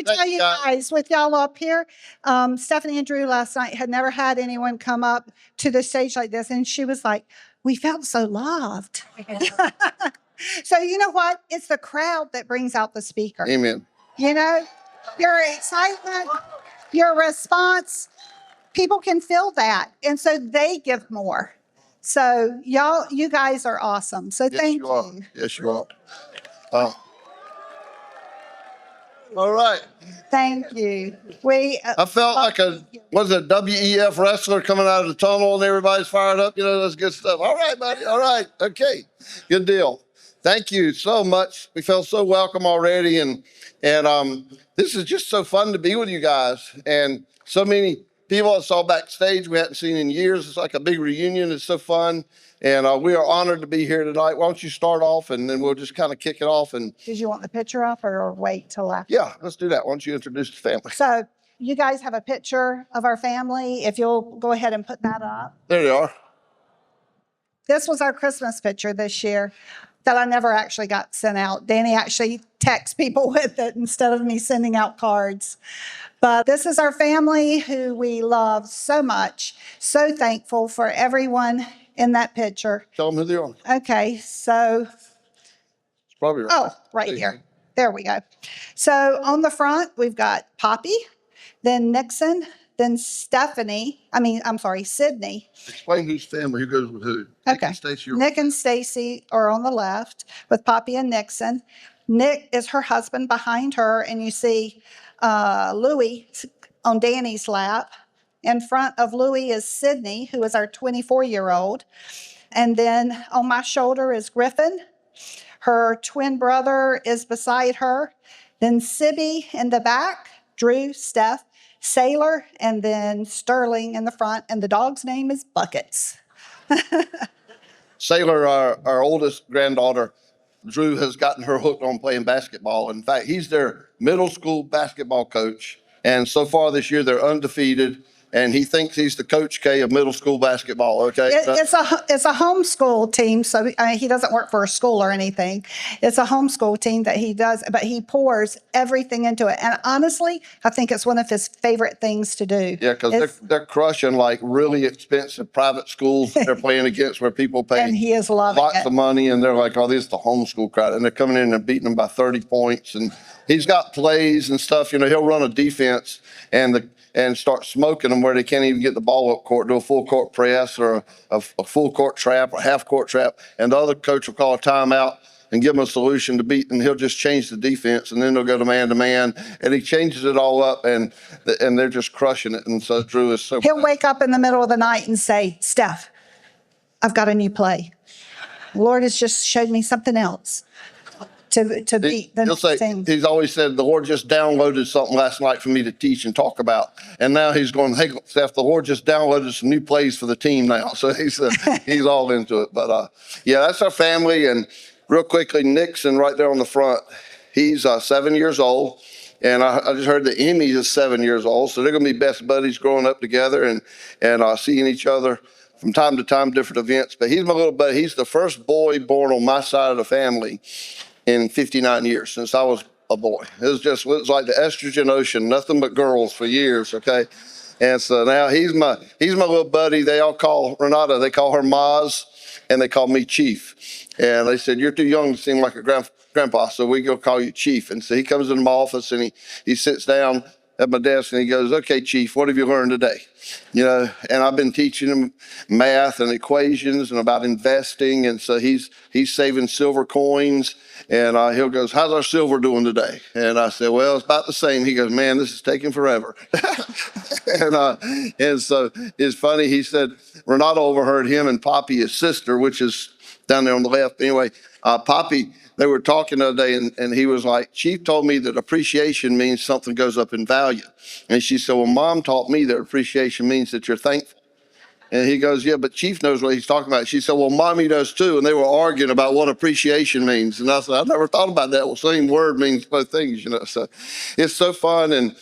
to tell you guys, with y'all up here, Stephanie and Drew last night had never had anyone come up to the stage like this. And she was like, we felt so loved. So you know what? It's the crowd that brings out the speaker. Amen. You know, your excitement, your response, people can feel that. And so they give more. So you guys are awesome. So Yes, thank you. Are. you. Yes, you are. All right. Thank you. I felt like a WEF wrestler coming out of the tunnel and everybody's fired up. You know, that's good stuff. All right, buddy. All right. Okay. Good deal. Thank you so much. We felt so welcome already. And this is just so fun to be with you guys. And so many people I saw backstage we hadn't seen in years. It's like a big reunion. It's so fun. And we are honored to be here tonight. Why don't you start off and then we'll just kind of kick it off. And did you want the picture up or wait till after? Yeah, let's do that. Why don't you introduce the family? So you guys have a picture of our family. If you'll go ahead and put that up. There you are. This was our Christmas picture this year that I never actually got sent out. Danny actually texts people with it instead of me sending out cards. But this is our family who we love so much. So thankful for everyone in that picture. Tell them who they are. Okay, so. It's probably right. Oh, right here. There we go. So on the front, we've got Poppy, then Nixon, then Sydney. Explain whose family, who goes with who. Okay. Nick and Stacy are on the left with Poppy and Nixon. Nick is her husband behind her, and you see Louie on Danny's lap. In front of Louie is Sydney, who is our 24-year-old. And then on my shoulder is Griffin. Her twin brother is beside her. Then Sibby in the back, Drew, Steph, Sailor, and then Sterling in the front. And the dog's name is Buckets. Sailor, our oldest granddaughter, Drew has gotten her hooked on playing basketball. In fact, he's their middle school basketball coach. And so far this year, they're undefeated. And he thinks he's the Coach K of middle school basketball, okay? It's a homeschool team, so he doesn't work for a school or anything. It's a homeschool team that he does, but he pours everything into it. And honestly, I think it's one of his favorite things to do. Yeah, because they're crushing like really expensive private schools they're playing against where people pay and he is loving lots of money, and they're like, oh, this is the homeschool crowd. And they're coming in and beating them by 30 points. And he's got plays and stuff. You know, he'll run a defense and start smoking them where they can't even get the ball up court, do a full court press or a full court trap or half court trap. And the other coach will call a timeout and give them a solution to beat, and he'll just change the defense, and then they'll go to man, and he changes it all up, and they're just crushing it. And so Drew is so. He'll wake up in the middle of the night and say, Steph, I've got a new play. The Lord has just showed me something else to beat the next thing. He's always said, the Lord just downloaded something last night for me to teach and talk about. And now he's going, hey, Steph, the Lord just downloaded some new plays for the team now. So he's all into it. But yeah, that's our family. And real quickly, Nixon right there on the front, he's 7 years old. And I just heard that Emmy is 7 years old. So they're going to be best buddies growing up together and seeing each other from time to time, different events. But he's my little buddy. He's the first boy born on my side of the family in 59 years since I was a boy. It was like the estrogen ocean, nothing but girls for years, okay? And so now he's my little buddy. They all call Renata, they call her Maz, and they call me Chief. And they said, you're too young to seem like a grandpa, so we go call you Chief. And so he comes into my office and he sits down at my desk and he goes, okay, Chief, what have you learned today? You know, and I've been teaching him math and equations and about investing. And so he's saving silver coins. And he'll goes, how's our silver doing today? And I said, well, it's about the same. He goes, man, this is taking forever. And so it's funny. He said, Renato overheard him and Poppy, his sister, which is down there on the left. Anyway, Poppy, they were talking the other day, and he was like, Chief told me that appreciation means something goes up in value. And she said, well, Mom taught me that appreciation means that you're thankful. And he goes, yeah, but Chief knows what he's talking about. She said, well, Mommy does too. And they were arguing about what appreciation means. And I said, I never thought about that. Well, same word means both things, you know. So it's so fun. And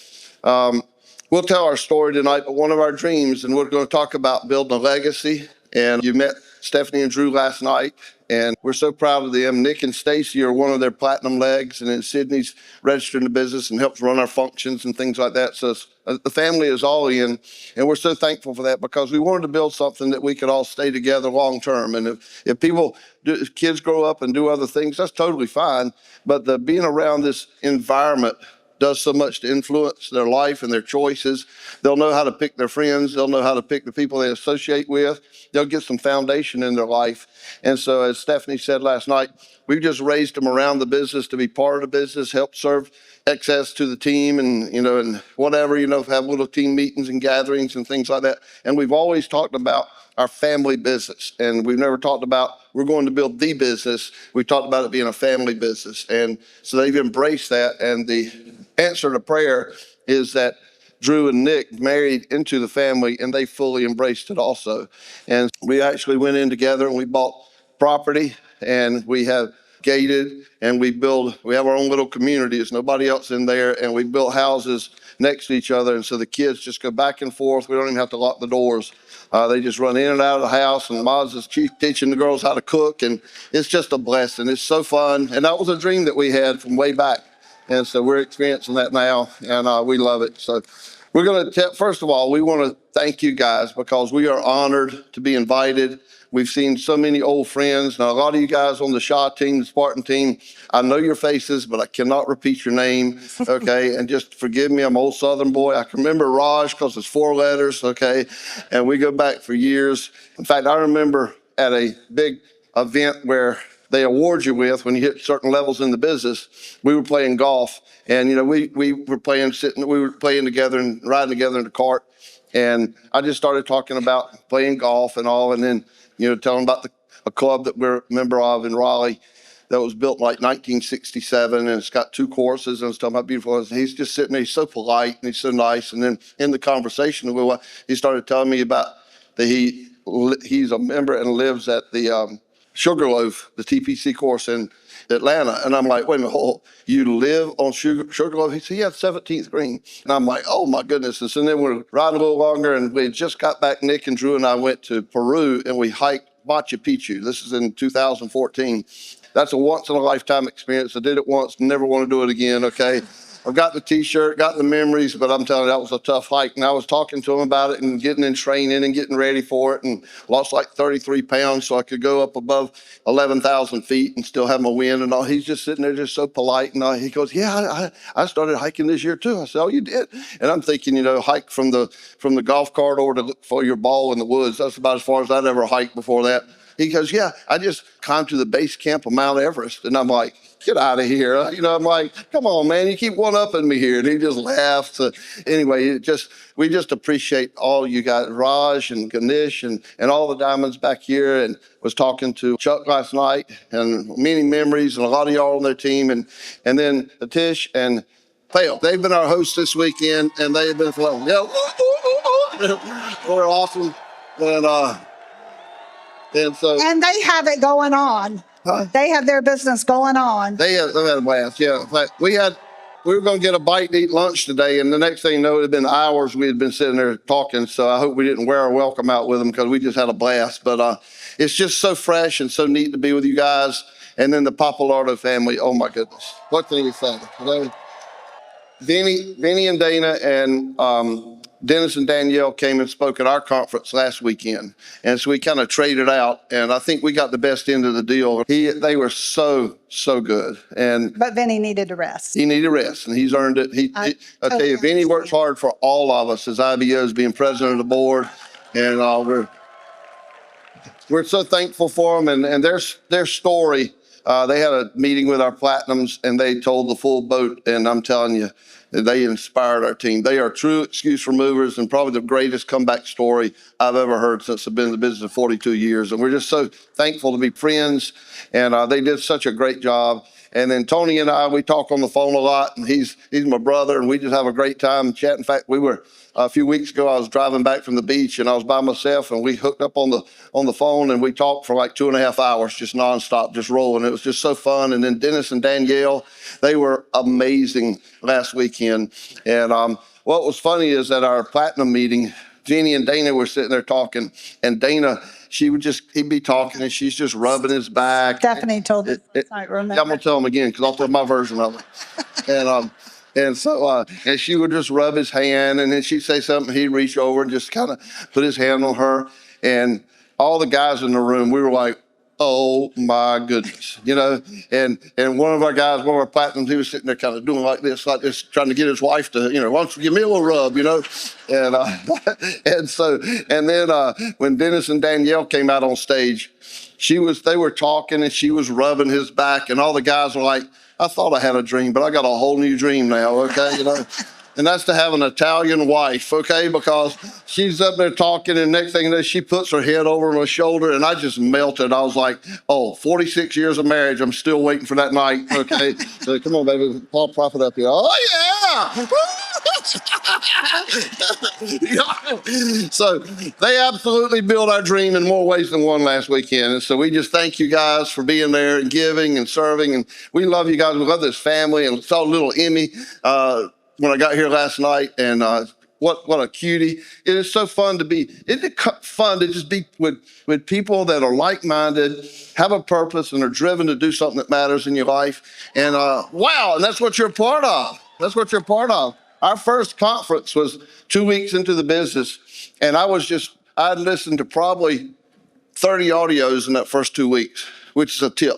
we'll tell our story tonight, but one of our dreams, and we're going to talk about building a legacy. And you met Stephanie and Drew last night, and we're so proud of them. Nick and Stacy are one of their platinum legs, and then Sydney's registered in the business and helps run our functions and things like that. So the family is all in, and we're so thankful for that because we wanted to build something that we could all stay together long term. And if kids grow up and do other things, that's totally fine. But being around this environment does so much to influence their life and their choices. They'll know how to pick their friends. They'll know how to pick the people they associate with. They'll get some foundation in their life. And so, as Stephanie said last night, we've just raised them around the business to be part of the business, help serve excess to the team, and and whatever, have little team meetings and gatherings and things like that. And we've always talked about our family business, and we've never talked about we're going to build the business. We talked about it being a family business, and so they've embraced that. And the answer to prayer is that Drew and Nick married into the family, and they fully embraced it also. And we actually went in together and we bought property, and we have gated, and we have our own little community. There's nobody else in there, and we built houses next to each other, and so the kids just go back and forth. We don't even have to lock the doors. They just run in and out of the house, and Maz is teaching the girls how to cook, and it's just a blessing. It's so fun, and that was a dream that we had from way back. And so we're experiencing that now, and we love it. So we're going to first of all, we want to thank you guys because we are honored to be invited. We've seen so many old friends. Now, a lot of you guys on the Shaw team, the Spartan team, I know your faces, but I cannot repeat your name, okay? And just forgive me, I'm an old Southern boy. I can remember Raj because it's 4 letters, okay? And we go back for years. In fact, I remember at a big event where they award you with when you hit certain levels in the business, we were playing golf, and we were playing together and riding together in the cart, and I just started talking about playing golf and all, and then telling about a club that we're a member of in Raleigh that was built in like 1967, and it's got 2 courses, and I was talking about beautiful. And he's just sitting there, he's so polite and he's so nice, and then in the conversation he started telling me about that he's a member and lives at the Sugarloaf, the TPC course in Atlanta. And I'm like, wait a minute, you live on Sugarloaf? He said, yeah, 17th green. And I'm like, oh my goodness. And so then we're riding a little longer, and we just got back. Nick and Drew and I went to Peru, and we hiked Machu Picchu. This is in 2014. That's a once in a lifetime experience. I did it once, never want to do it again, okay? I've got the t-shirt, got the memories, but I'm telling you, that was a tough hike. And I was talking to him about it and getting in training and getting ready for it, and lost like 33 pounds so I could go up above 11,000 feet and still have my wind and all. He's just sitting there just so polite. And he goes, yeah, I started hiking this year too. I said, oh, you did? And I'm thinking, hike from the golf cart over to look for your ball in the woods. That's about as far as I'd ever hiked before that. He goes, yeah, I just climbed to the base camp of Mount Everest. And I'm like, get out of here. I'm like, come on, man, you keep one-upping me here. And he just laughs. Anyway, we just appreciate all you guys, Raj and Ganesh and all the diamonds back here. And was talking to Chuck last night, and many memories, and a lot of y'all on their team. And then Atish and Pale, they've been our hosts this weekend, and they have been flowing. Yeah, they're awesome. And they have it going on. Huh? They have their business going on. They've had a blast, yeah. In fact, we were going to get a bite to eat lunch today, and the next thing you know, it had been hours we had been sitting there talking, so I hope we didn't wear our welcome out with them because we just had a blast. But it's just so fresh and so neat to be with you guys. And then the Papalardo family, oh my goodness. What can you say? Vinny and Dana and Dennis and Danielle came and spoke at our conference last weekend. And so we kind of traded out, and I think we got the best end of the deal. They were so good. But Vinny needed to rest. He needed rest, and he's earned it. I tell you, Vinny works hard for all of us as IBOs, being president of the board. And we're so thankful for them and their story. They had a meeting with our platinums, and they told the full boat, and I'm telling you, they inspired our team. They are true excuse removers, and probably the greatest comeback story I've ever heard since I've been in the business for 42 years. And we're just so thankful to be friends, and they did such a great job. And then Tony and I, we talk on the phone a lot, and he's my brother, and we just have a great time chatting. In fact, we were a few weeks ago, I was driving back from the beach, and I was by myself, and we hooked up on the phone, and we talked for like 2.5 hours, just nonstop, just rolling. It was just so fun. And then Dennis and Danielle, they were amazing last weekend. And what was funny is at our platinum meeting, Jeannie and Dana were sitting there talking, and Dana he'd be talking and she's just rubbing his back. Stephanie told us last night, Yeah, I'm remember? gonna tell him again because I'll tell my version of it. And she would just rub his hand, and then she'd say something. He'd reach over and just kind of put his hand on her. And all the guys in the room, we were like, "Oh my goodness," And one of our guys, one of our platinums, he was sitting there kind of doing like this, trying to get his wife to, why don't you give me a little rub. And and then when Dennis and Danielle came out on stage, they were talking and she was rubbing his back, and all the guys were like, I thought I had a dream, but I got a whole new dream now, okay, And that's to have an Italian wife, okay, because she's up there talking, and next thing you know, she puts her head over my shoulder, and I just melted. I was like, 46 years of marriage, I'm still waiting for that night, okay? So come on, baby, Paul Prophet up here. Oh, yeah! So they absolutely built our dream in more ways than one last weekend. And so we just thank you guys for being there and giving and serving. And we love you guys. We love this family. And saw little Emmy when I got here last night. And what a cutie. It is so fun to be, isn't it fun to just be with people that are like-minded, have a purpose, and are driven to do something that matters in your life. And wow, and that's what you're a part of. That's what you're a part of. Our first conference was 2 weeks into the business, and I'd listened to probably 30 audios in that first 2 weeks, which is a tip.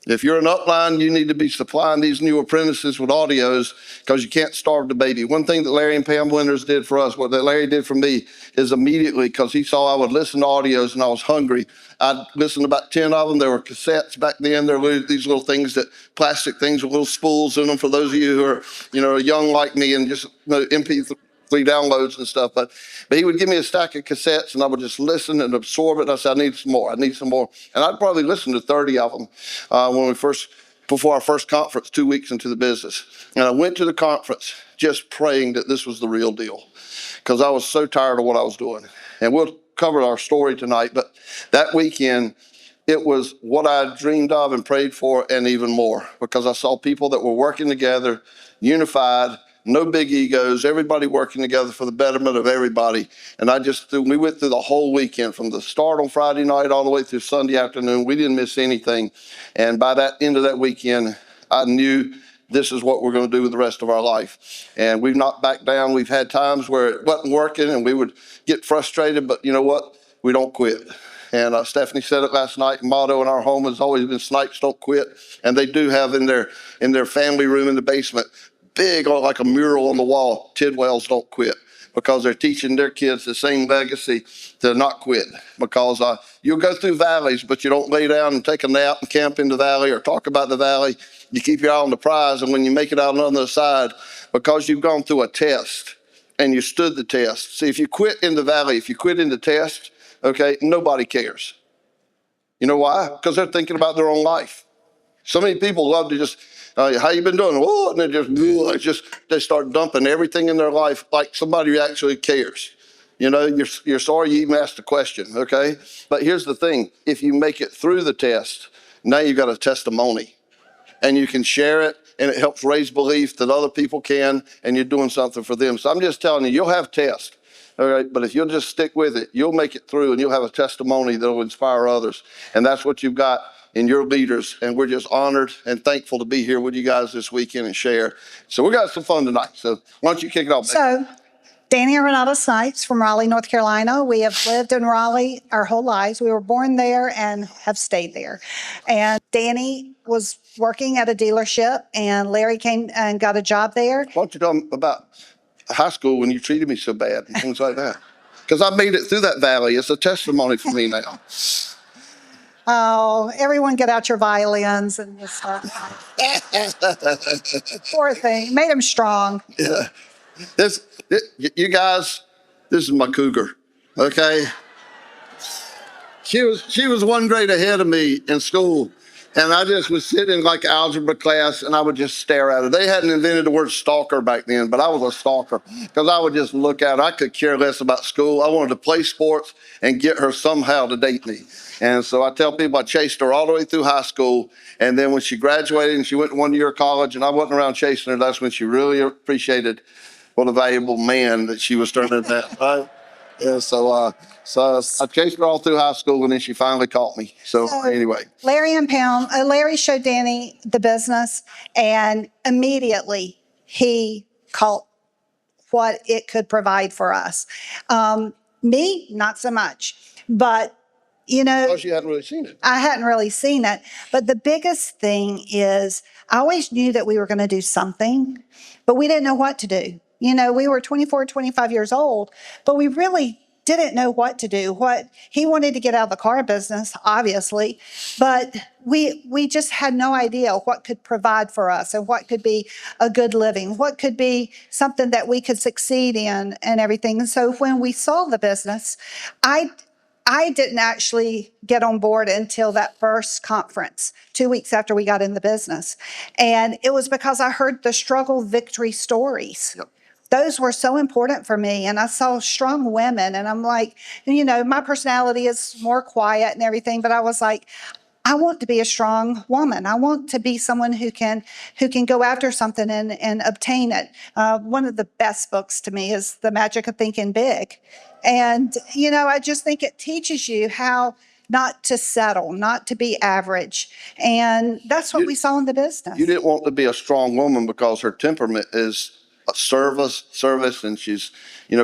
If you're an upline, you need to be supplying these new apprentices with audios because you can't starve the baby. One thing that Larry and Pam Winters did for us, what that Larry did for me, is immediately, because he saw I would listen to audios and I was hungry, I'd listen to about 10 of them. There were cassettes back then. There were these little things, plastic things with little spools in them for those of you who are, young like me and just MP3 downloads and stuff. But he would give me a stack of cassettes and I would just listen and absorb it. And I said, I need some more. And I'd probably listen to 30 of them before our first conference 2 weeks into the business. And I went to the conference just praying that this was the real deal because I was so tired of what I was doing. And we'll cover our story tonight, but that weekend, it was what I dreamed of and prayed for and even more because I saw people that were working together, unified, no big egos, everybody working together for the betterment of everybody. And we went through the whole weekend from the start on Friday night all the way through Sunday afternoon. We didn't miss anything. And by that end of that weekend, I knew this is what we're going to do with the rest of our life. And we've not backed down. We've had times where it wasn't working and we would get frustrated, but you know what? We don't quit. And Stephanie said it last night. Motto in our home has always been snipes don't quit. And they do have in their family room in the basement, big, like a mural on the wall, Tidwells don't quit, because they're teaching their kids the same legacy to not quit. Because you'll go through valleys, but you don't lay down and take a nap and camp in the valley or talk about the valley. You keep your eye on the prize, and when you make it out on the other side, because you've gone through a test and you stood the test. See, if you quit in the valley, if you quit in the test, okay, nobody cares. You know why? Because they're thinking about their own life. So many people love to just, how you been doing? Oh, and they start dumping everything in their life like somebody who actually cares. You're sorry you even asked the question, okay? But here's the thing. If you make it through the test, now you've got a testimony. And you can share it, and it helps raise belief that other people can, and you're doing something for them. So I'm just telling you, you'll have tests. All right, but if you'll just stick with it, you'll make it through and you'll have a testimony that will inspire others. And that's what you've got in your leaders. And we're just honored and thankful to be here with you guys this weekend and share. So we got some fun tonight. So why don't you kick it off? So Danny and Renata Snipes from Raleigh, North Carolina. We have lived in Raleigh our whole lives. We were born there and have stayed there. And Danny was working at a dealership and Larry came and got a job there. Why don't you tell them about high school when you treated me so bad and things like that? Because I made it through that valley. It's a testimony for me now. Oh, everyone get out your violins and just start. Poor thing. Made him strong. Yeah. You guys, this is my cougar, okay? She was 1 grade ahead of me in school. And I just was sitting in like algebra class and I would just stare at her. They hadn't invented the word stalker back then, but I was a stalker because I would just look at her. I could care less about school. I wanted to play sports and get her somehow to date me. And so I tell people I chased her all the way through high school. And then when she graduated and she went to 1 year of college and I wasn't around chasing her, that's when she really appreciated what a valuable man that she was turning into. Right? Yeah, so I chased her all through high school, and then she finally caught me. So anyway, Larry and Pam, Larry showed Danny the business, and immediately he caught what it could provide for us. Me, not so much, but because you hadn't really seen it. I hadn't really seen it. But the biggest thing is I always knew that we were going to do something, but we didn't know what to do. We were 24, 25 years old, but we really didn't know what to do. What he wanted to get out of the car business, obviously, but we just had no idea what could provide for us and what could be a good living, what could be something that we could succeed in and everything. And so when we saw the business, I didn't actually get on board until that first conference, 2 weeks after we got in the business. And it was because I heard the struggle victory stories. Yep. Those were so important for me. And I saw strong women, and I'm like, my personality is more quiet and everything, but I was like, I want to be a strong woman. I want to be someone who can go after something and obtain it. One of the best books to me is The Magic of Thinking Big. And, I just think it teaches you how not to settle, not to be average. And that's what we saw in the business. You didn't want to be a strong woman because her temperament is a service, and she's,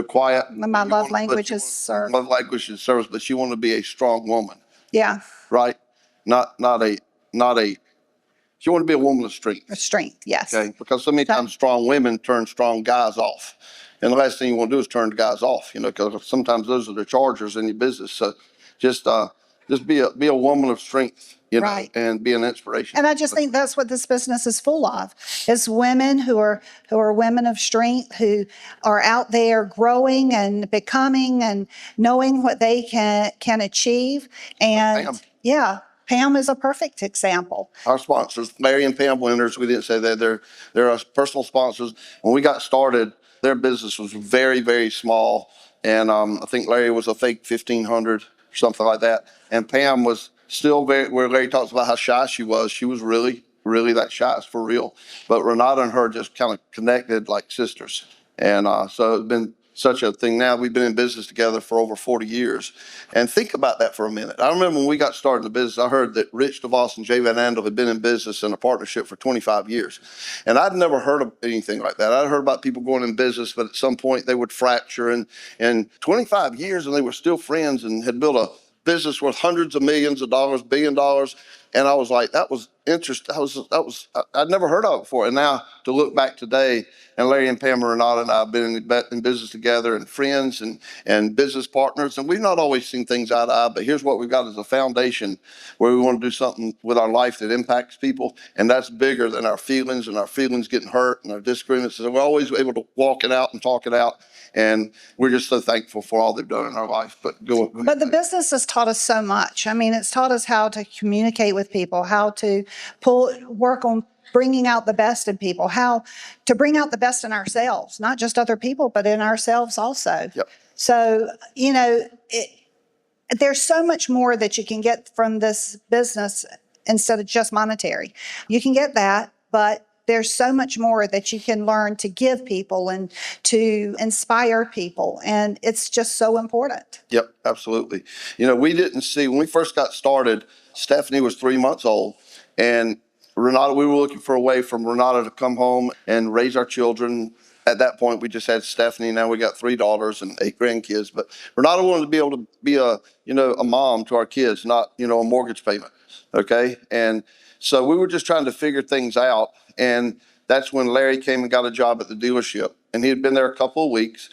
quiet. My love language is service. Love language is service, but she wanted to be a strong woman. Yeah. Right? Not a. She wanted to be a woman of strength. Strength, yes. Okay, because so many times strong women turn strong guys off. And the last thing you want to do is turn the guys off, because sometimes those are the chargers in your business. So just be a woman of strength, Right. and be an inspiration. And I just think that's what this business is full of, is women who are women of strength, who are out there growing and becoming and knowing what they can achieve. And Pam. yeah, Pam is a perfect example. Our sponsors, Larry and Pam Winters, we didn't say that, they're our personal sponsors. When we got started, their business was very, very small. And I think Larry was, 1,500 or something like that. And Pam was still where Larry talks about how shy she was really, really that shy, is for real. But Renata and her just kind of connected like sisters. And so it's been such a thing. Now we've been in business together for over 40 years. And think about that for a minute. I remember when we got started in the business, I heard that Rich DeVos and Jay Van Andel had been in business in a partnership for 25 years. And I'd never heard of anything like that. I'd heard about people going in business, but at some point they would fracture. And 25 years, and they were still friends and had built a business worth hundreds of millions of dollars, $1 billion. And I was like, that was interesting. I'd never heard of it before. And now to look back today, and Larry and Pam, Renata and I have been in business together, and friends and business partners. And we've not always seen things eye to eye, but here's what we've got as a foundation where we want to do something with our life that impacts people. And that's bigger than our feelings and our feelings getting hurt and our disagreements. So we're always able to walk it out and talk it out. And we're just so thankful for all they've done in our life. But But the business has taught us so much. I mean, it's taught us how to communicate with people, how to work on bringing out the best in people, how to bring out the best in ourselves, not just other people, but in ourselves also. Yep. So, there's so much more that you can get from this business instead of just monetary. You can get that, but there's so much more that you can learn to give people and to inspire people. And it's just so important. Yep, absolutely. We didn't see, when we first got started, Stephanie was 3 months old. And Renata, we were looking for a way for Renata to come home and raise our children. At that point, we just had Stephanie. Now we got 3 daughters and 8 grandkids. But Renata wanted to be able to be a mom to our kids, not, a mortgage payment. Okay. And so we were just trying to figure things out. And that's when Larry came and got a job at the dealership. And he had been there a couple of weeks.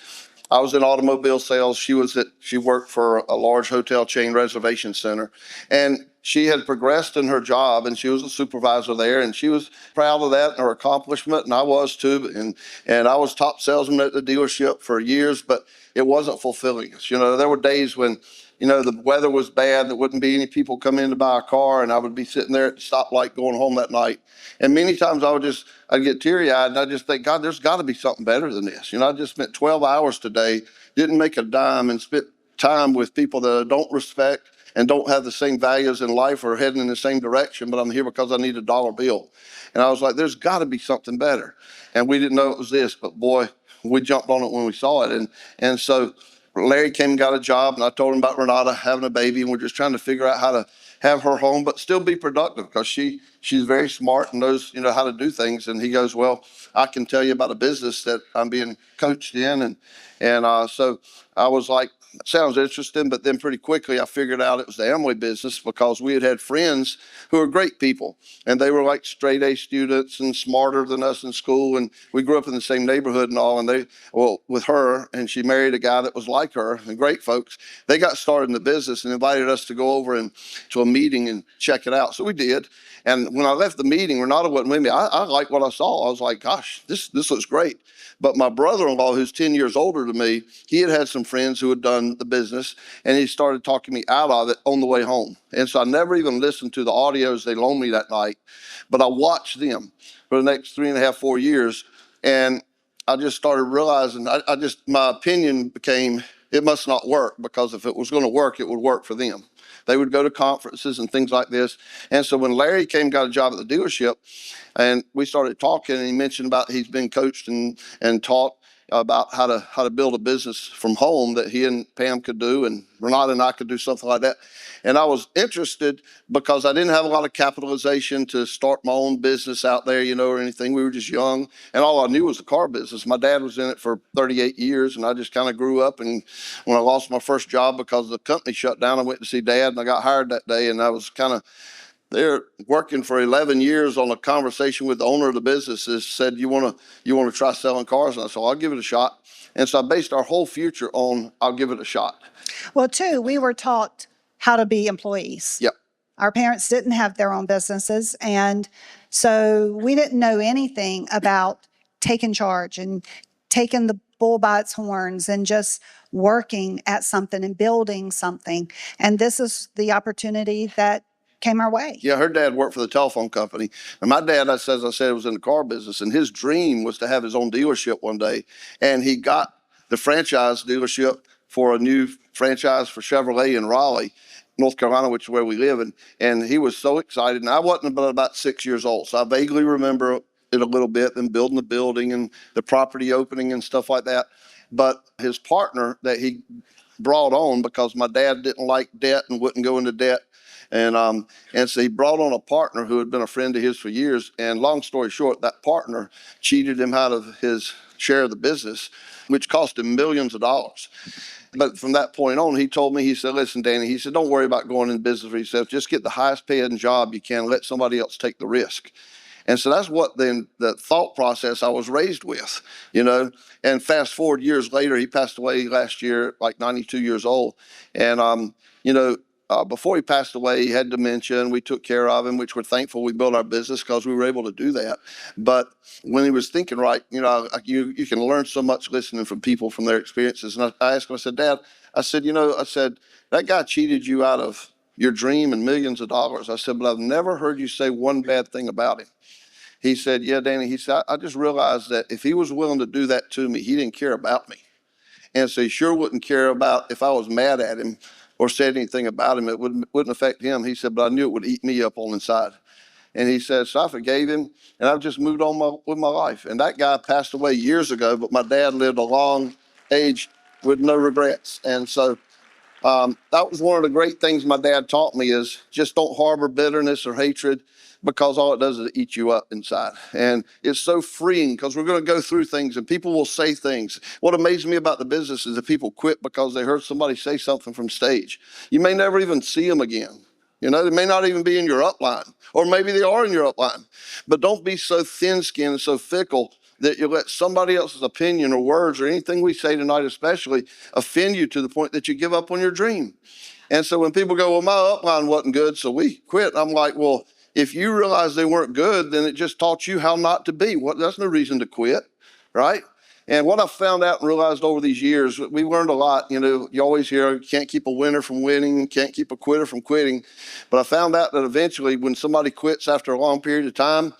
I was in automobile sales. She worked for a large hotel chain reservation center. And she had progressed in her job, and she was a supervisor there, and she was proud of that and her accomplishment, and I was too. And I was top salesman at the dealership for years, but it wasn't fulfilling us. There were days when the weather was bad, there wouldn't be any people come in to buy a car, and I would be sitting there at the stoplight going home that night. And many times I'd get teary-eyed, and I just think, God, there's got to be something better than this. I just spent 12 hours today, didn't make a dime, and spent time with people that I don't respect and don't have the same values in life or heading in the same direction, but I'm here because I need a dollar bill. And I was like, there's got to be something better. And we didn't know it was this, but boy, we jumped on it when we saw it. And so Larry came and got a job, and I told him about Renata having a baby, and we're just trying to figure out how to have her home, but still be productive because she's very smart and knows, how to do things. And he goes, well, I can tell you about a business that I'm being coached in. So I was like, sounds interesting. But then pretty quickly I figured out it was the Amway business because we had friends who were great people, and they were like straight A students and smarter than us in school. And we grew up in the same neighborhood and all. And with her, and she married a guy that was like her, and great folks, they got started in the business and invited us to go over and to a meeting and check it out. So we did. And when I left the meeting, Renata wasn't with me. I liked what I saw. I was like, gosh, this looks great. But my brother-in-law, who's 10 years older than me, he had some friends who had done the business, and he started talking me out of it on the way home. And so I never even listened to the audios they loaned me that night, but I watched them for the next 3.5, 4 years. And I just started realizing, my opinion became, it must not work, because if it was going to work, it would work for them. They would go to conferences and things like this. And so when Larry came, got a job at the dealership, and we started talking, and he mentioned about he's been coached and taught about how to build a business from home that he and Pam could do, and Renata and I could do something like that. And I was interested because I didn't have a lot of capitalization to start my own business out there, or anything. We were just young, and all I knew was the car business. My dad was in it for 38 years, and I just kind of grew up. And when I lost my first job because the company shut down, I went to see Dad, and I got hired that day, and I was kind of there working for 11 years on a conversation with the owner of the business. Said, you want to try selling cars? And I said, I'll give it a shot. And so I based our whole future on, I'll give it a shot. Well, too, we were taught how to be employees. Yep. Our parents didn't have their own businesses, and so we didn't know anything about taking charge and taking the bull by its horns and just working at something and building something. And this is the opportunity that came our way. Yeah, her dad worked for the telephone company. And my dad, as I said, was in the car business. And his dream was to have his own dealership one day. And he got the franchise dealership for a new franchise for Chevrolet in Raleigh, North Carolina, which is where we live. And he was so excited. And I wasn't but about 6 years old. So I vaguely remember it a little bit, and building the building and the property opening and stuff like that. But his partner that he brought on, because my dad didn't like debt and wouldn't go into debt, and so he brought on a partner who had been a friend of his for years. And long story short, that partner cheated him out of his share of the business, which cost him millions of dollars. But from that point on, he told me, he said, listen, Danny, he said, don't worry about going in business for yourself. Just get the highest paying job you can. Let somebody else take the risk. And so that's what then the thought process I was raised with, And fast forward years later, he passed away last year, like 92 years old. And, before he passed away, he had dementia, and we took care of him, which we're thankful we built our business because we were able to do that. But when he was thinking right, you can learn so much listening from people, from their experiences. And I asked him, I said, Dad, I said, that guy cheated you out of your dream and millions of dollars. I said, but I've never heard you say one bad thing about him. He said, yeah, Danny, he said, I just realized that if he was willing to do that to me, he didn't care about me. And so he sure wouldn't care about if I was mad at him or said anything about him. It wouldn't affect him. He said, but I knew it would eat me up on the inside. And he said, so I forgave him, and I've just moved on with my life. And that guy passed away years ago, but my dad lived a long age with no regrets. And so that was one of the great things my dad taught me, is just don't harbor bitterness or hatred, because all it does is eat you up inside. And it's so freeing, because we're going to go through things and people will say things. What amazed me about the business is that people quit because they heard somebody say something from stage. You may never even see them again. They may not even be in your upline, or maybe they are in your upline. But don't be so thin-skinned and so fickle that you let somebody else's opinion or words or anything we say tonight especially offend you to the point that you give up on your dream. And so when people go, well, my upline wasn't good, so we quit. I'm like, well, if you realize they weren't good, then it just taught you how not to be. That's no reason to quit, right? And what I found out and realized over these years, we learned a lot. You always hear, you can't keep a winner from winning, can't keep a quitter from quitting. But I found out that eventually when somebody quits after a long period of time,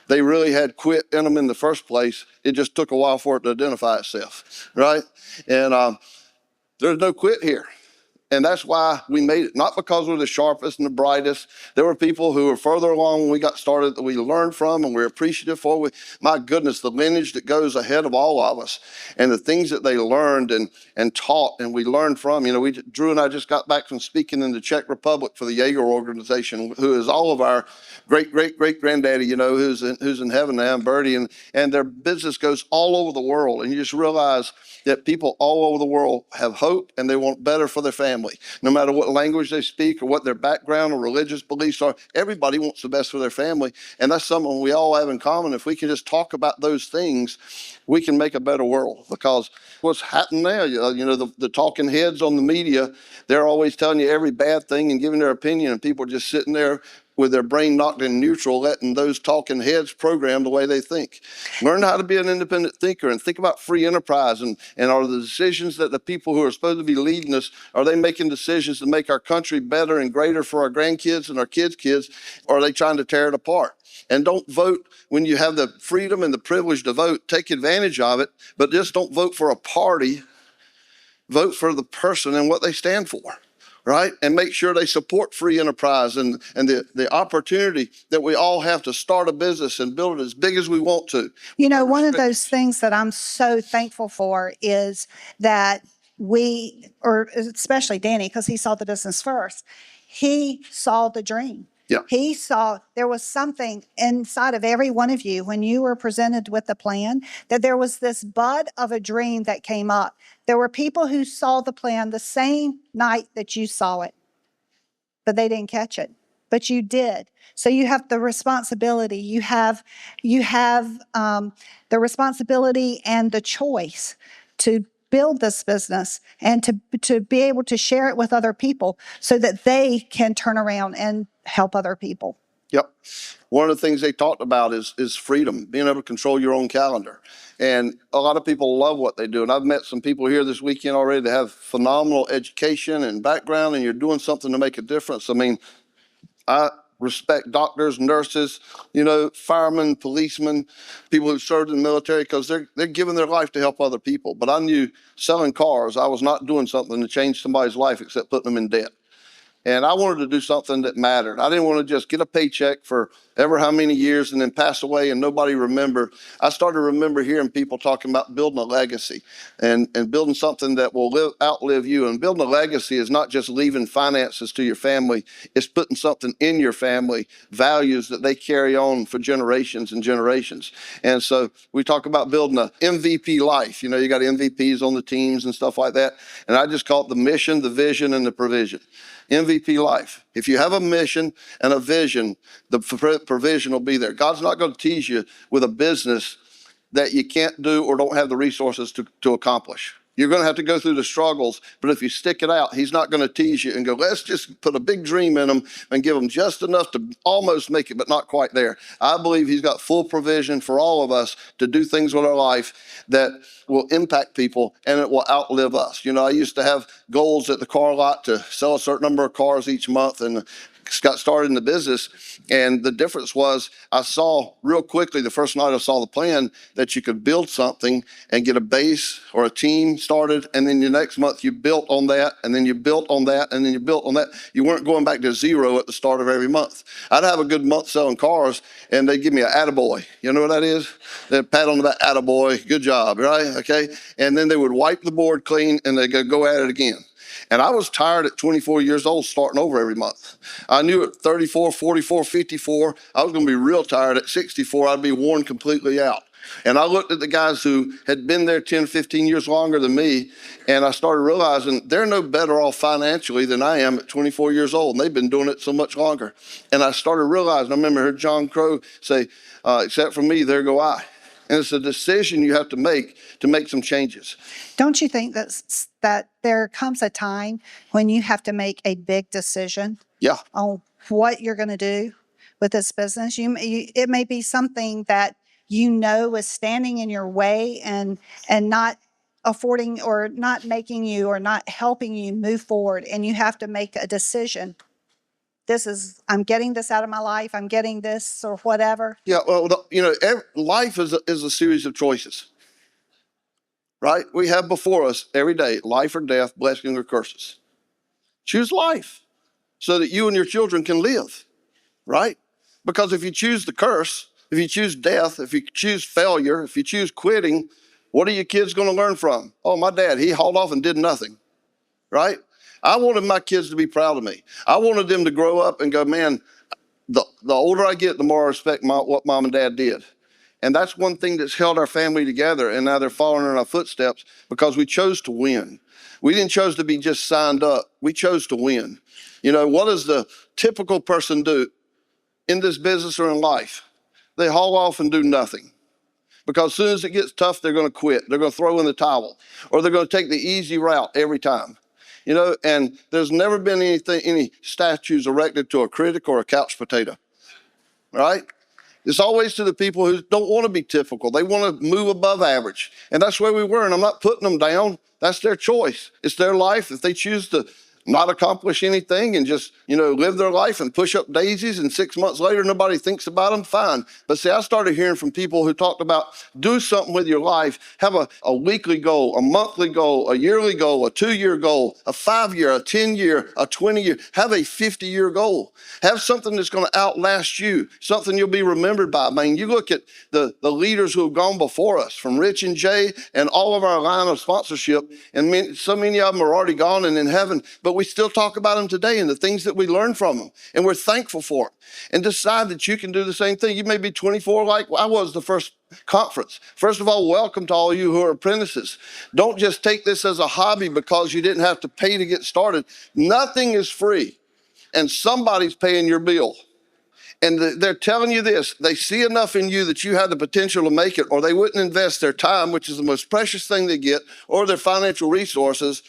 they really had quit in them in the first place. It just took a while for it to identify itself, right? And there's no quit here. And that's why we made it, not because we're the sharpest and the brightest. There were people who were further along when we got started that we learned from and we're appreciative for. My goodness, the lineage that goes ahead of all of us and the things that they learned and taught and we learned from. You know, Drew and I just got back from speaking in the Czech Republic for the Jaeger organization, who is all of our great granddaddy, you know, who's in heaven now, Bertie, and their business goes all over the world. And you just realize that people all over the world have hope and they want better for their family. No matter what language they speak or what their background or religious beliefs are, everybody wants the best for their family. And that's something we all have in common. If we can just talk about those things, we can make a better world. Because what's happening now, you know, the talking heads on the media, they're always telling you every bad thing and giving their opinion, and people are just sitting there with their brain knocked in neutral, letting those talking heads program the way they think. Learn how to be an independent thinker and think about free enterprise, and are the decisions that the people who are supposed to be leading us, are they making decisions to make our country better and greater for our grandkids and our kids' kids, or are they trying to tear it apart? And don't vote when you have the freedom and the privilege to vote. Take advantage of it, but just don't vote for a party. Vote for the person and what they stand for. Right? And make sure they support free enterprise and the opportunity that we all have to start a business and build it as big as we want to. You know, one of those things that I'm so thankful for is that or especially Danny, because he saw the business first, he saw the dream. Yeah. He saw there was something inside of every one of you when you were presented with the plan, that there was this bud of a dream that came up. There were people who saw the plan the same night that you saw it, but they didn't catch it. But you did. So you have the responsibility. You have the responsibility and the choice to build this business and to be able to share it with other people so that they can turn around and help other people. Yep. One of the things they talked about is freedom, being able to control your own calendar. And a lot of people love what they do. And I've met some people here this weekend already that have phenomenal education and background, and you're doing something to make a difference. I mean, I respect doctors, nurses, you know, firemen, policemen, people who served in the military, because they're giving their life to help other people. But I knew selling cars, I was not doing something to change somebody's life except putting them in debt. And I wanted to do something that mattered. I didn't want to just get a paycheck for ever how many years and then pass away and nobody remember. I started to remember hearing people talking about building a legacy and building something that will outlive you. And building a legacy is not just leaving finances to your family. It's putting something in your family, values that they carry on for generations and generations. And so we talk about building a MVP life. You know, you got MVPs on the teams and stuff like that. And I just call it the mission, the vision, and the provision. MVP life. If you have a mission and a vision, the provision will be there. God's not going to tease you with a business that you can't do or don't have the resources to accomplish. You're going to have to go through the struggles, but if you stick it out, he's not going to tease you and go, let's just put a big dream in them and give them just enough to almost make it, but not quite there. I believe he's got full provision for all of us to do things with our life that will impact people and it will outlive us. You know, I used to have goals at the car lot to sell a certain number of cars each month, and got started in the business, and the difference was I saw real quickly the first night I saw the plan that you could build something and get a base or a team started, and then the next month you built on that, and then you built on that, and then you built on that. You weren't going back to zero at the start of every month. I'd have a good month selling cars, and they'd give me an attaboy. You know what that is? They'd pat on the back, attaboy, good job, right? Okay. And then they would wipe the board clean, and they'd go at it again. And I was tired at 24 years old starting over every month. I knew at 34, 44, 54, I was going to be real tired. At 64, I'd be worn completely out. And I looked at the guys who had been there 10, 15 years longer than me, and I started realizing they're no better off financially than I am at 24 years old, and they've been doing it so much longer. And I started realizing, I remember I heard John Crow say, except for me, there go I. And it's a decision you have to make some changes. Don't you think that there comes a time when you have to make a big decision Yeah. on what you're going to do with this business? It may be something that you know is standing in your way and not affording or not making you or not helping you move forward, and you have to make a decision. I'm getting this out of my life. I'm getting this or whatever. Yeah, well, life is a series of choices, right? We have before us every day life or death, blessing or curses. Choose life so that you and your children can live, right? Because if you choose the curse, if you choose death, if you choose failure, if you choose quitting, what are your kids going to learn from? Oh, my dad, he hauled off and did nothing, right? I wanted my kids to be proud of me. I wanted them to grow up and go, man, the older I get, the more I respect what mom and dad did. And that's one thing that's held our family together. And now they're following in our footsteps because we chose to win. We didn't choose to be just signed up. We chose to win. You know, what does the typical person do in this business or in life? They haul off and do nothing. Because as soon as it gets tough, they're going to quit. They're going to throw in the towel, or they're going to take the easy route every time. You know, and there's never been any statues erected to a critic or a couch potato, right? It's always to the people who don't want to be typical. They want to move above average. And that's where we were. And I'm not putting them down. That's their choice. It's their life. If they choose to not accomplish anything and just, you know, live their life and push up daisies, and 6 months later nobody thinks about them, fine. But see, I started hearing from people who talked about do something with your life. Have a weekly goal, a monthly goal, a yearly goal, a 2-year goal, a 5-year, a 10-year, a 20-year. Have a 50-year goal. Have something that's going to outlast you, something you'll be remembered by. I mean, you look at the leaders who have gone before us, from Rich and Jay and all of our line of sponsorship, and so many of them are already gone and in heaven, but we still talk about them today and the things that we learned from them, and we're thankful for it. And decide that you can do the same thing. You may be 24 like I was the first conference. First of all, welcome to all you who are apprentices. Don't just take this as a hobby because you didn't have to pay to get started. Nothing is free, and somebody's paying your bill. And they're telling you this, they see enough in you that you have the potential to make it, or they wouldn't invest their time, which is the most precious thing they get, or their financial resources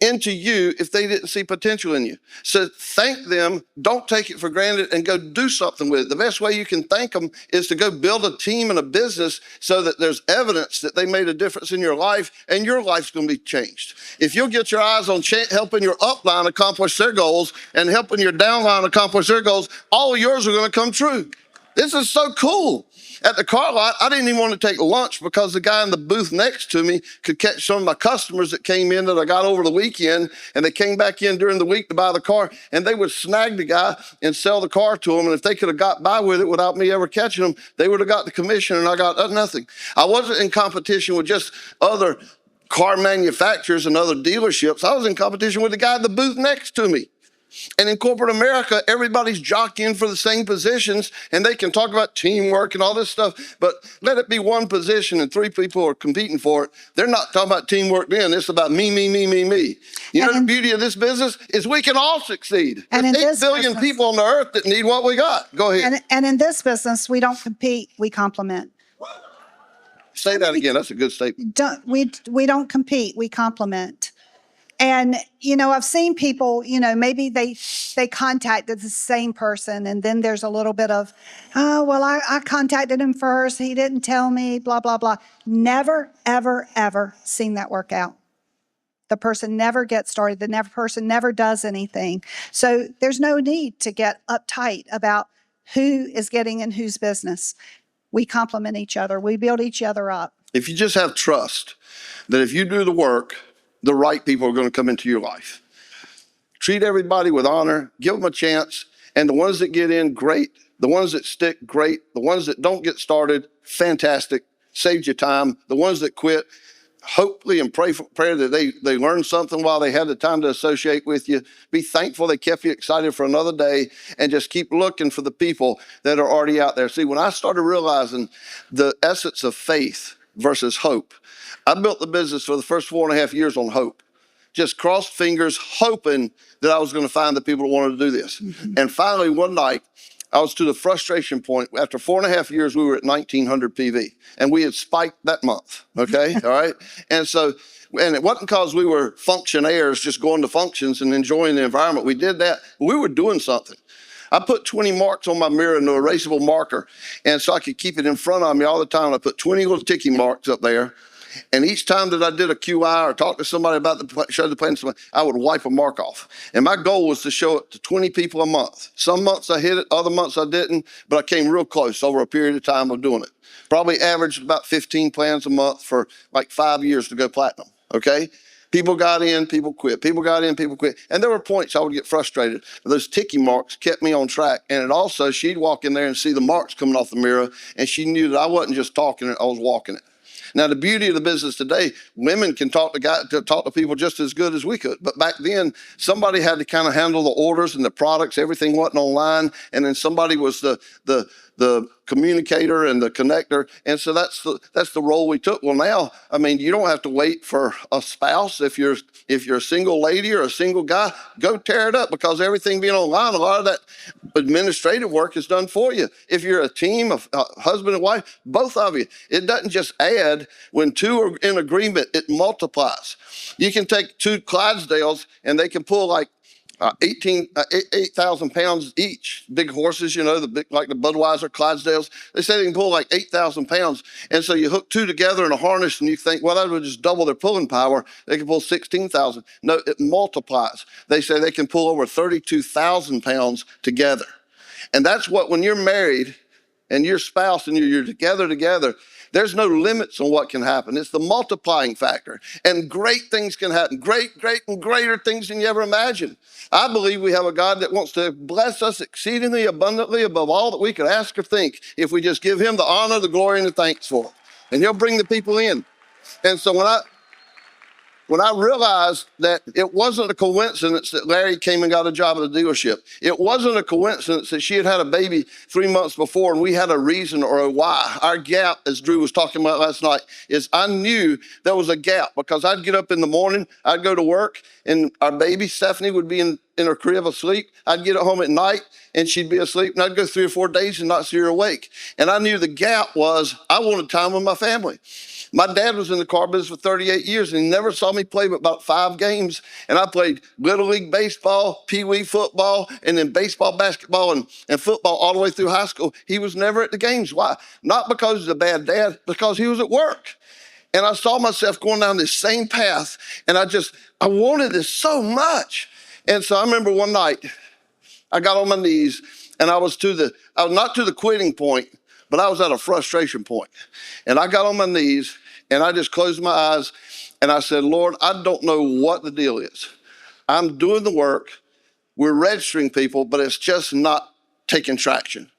into you if they didn't see potential in you. So thank them, don't take it for granted, and go do something with it. The best way you can thank them is to go build a team and a business so that there's evidence that they made a difference in your life, and your life's going to be changed. If you'll get your eyes on helping your upline accomplish their goals and helping your downline accomplish their goals, all of yours are going to come true. This is so cool. At the car lot, I didn't even want to take lunch because the guy in the booth next to me could catch some of my customers that came in that I got over the weekend, and they came back in during the week to buy the car, and they would snag the guy and sell the car to him. And if they could have got by with it without me ever catching them, they would have got the commission, and I got nothing. I wasn't in competition with just other car manufacturers and other dealerships. I was in competition with the guy in the booth next to me. And in corporate America, everybody's jockeying for the same positions, and they can talk about teamwork and all this stuff, but let it be one position and 3 people are competing for it. They're not talking about teamwork then. It's about me, me, me, me, me. You know, the beauty of this business is we can all succeed. And There's 8 billion people on the earth that need what we got. Go ahead. And in this business, we don't compete, we complement. Say that again. That's a good statement. We don't compete, we complement. And, you know, I've seen people, you know, maybe they contacted the same person, and then there's a little bit of, oh, well, I contacted him first. He didn't tell me, blah, blah, blah. Never, ever, ever seen that work out. The person never gets started. The person never does anything. So there's no need to get uptight about who is getting in whose business. We complement each other. We build each other up. If you just have trust that if you do the work, the right people are going to come into your life. Treat everybody with honor, give them a chance, and the ones that get in, great. The ones that stick, great. The ones that don't get started, fantastic. Saved you time. The ones that quit, hopefully and pray that they learned something while they had the time to associate with you. Be thankful they kept you excited for another day, and just keep looking for the people that are already out there. See, when I started realizing the essence of faith versus hope, I built the business for the first 4.5 years on hope. Just crossed fingers, hoping that I was going to find the people that wanted to do this. Mm-hmm. And finally, one night, I was to the frustration point. After 4.5 years, we were at 1,900 PV, and we had spiked that month, okay? All right? And it wasn't because we were functionaires just going to functions and enjoying the environment. We did that. We were doing something. I put 20 marks on my mirror in an erasable marker, and so I could keep it in front of me all the time. I put 20 little ticky marks up there. And each time that I did a QI or talked to somebody about show the plan, I would wipe a mark off. And my goal was to show it to 20 people a month. Some months I hit it, other months I didn't, but I came real close over a period of time of doing it. Probably averaged about 15 plans a month for like 5 years to go platinum, okay? People got in, people quit. People got in, people quit. And there were points I would get frustrated. Those ticky marks kept me on track. And it also, she'd walk in there and see the marks coming off the mirror, and she knew that I wasn't just talking it, I was walking it. Now, the beauty of the business today, women can talk to people just as good as we could. But back then, somebody had to kind of handle the orders and the products. Everything wasn't online, and then somebody was the communicator and the connector. And so that's the role we took. Well, now, I mean, you don't have to wait for a spouse. If you're a single lady or a single guy, go tear it up, because everything being online, a lot of that administrative work is done for you. If you're a team of husband and wife, both of you, it doesn't just add. When two are in agreement, it multiplies. You can take two Clydesdales and they can pull like 8,000 pounds each. Big horses, you know, like the Budweiser Clydesdales. They say they can pull like 8,000 pounds. And so you hook two together in a harness and you think, well, that would just double their pulling power. They can pull 16,000. No, it multiplies. They say they can pull over 32,000 pounds together. And that's what, when you're married and your spouse and you're together, there's no limits on what can happen. It's the multiplying factor. And great things can happen. Great and greater things than you ever imagined. I believe we have a God that wants to bless us exceedingly abundantly above all that we could ask or think, if we just give him the honor, the glory, and the thanks for it. And he'll bring the people in. And so when I realized that it wasn't a coincidence that Larry came and got a job at a dealership. It wasn't a coincidence that she had had a baby 3 months before and we had a reason or a why. Our gap, as Drew was talking about last night, is I knew there was a gap, because I'd get up in the morning, I'd go to work, and our baby, Stephanie, would be in her crib asleep. I'd get at home at night and she'd be asleep, and I'd go 3 or 4 days and not see her awake. And I knew the gap was I wanted time with my family. My dad was in the car business for 38 years, and he never saw me play but about 5 games. And I played Little League baseball, Pee Wee football, and then baseball, basketball, and football all the way through high school. He was never at the games. Why? Not because he's a bad dad, because he was at work. And I saw myself going down this same path, and I wanted this so much. And so I remember one night, I got on my knees, and I was not to the quitting point, but I was at a frustration point. And I got on my knees and I just closed my eyes and I said, Lord, I don't know what the deal is. I'm doing the work. We're registering people, but it's just not taking traction.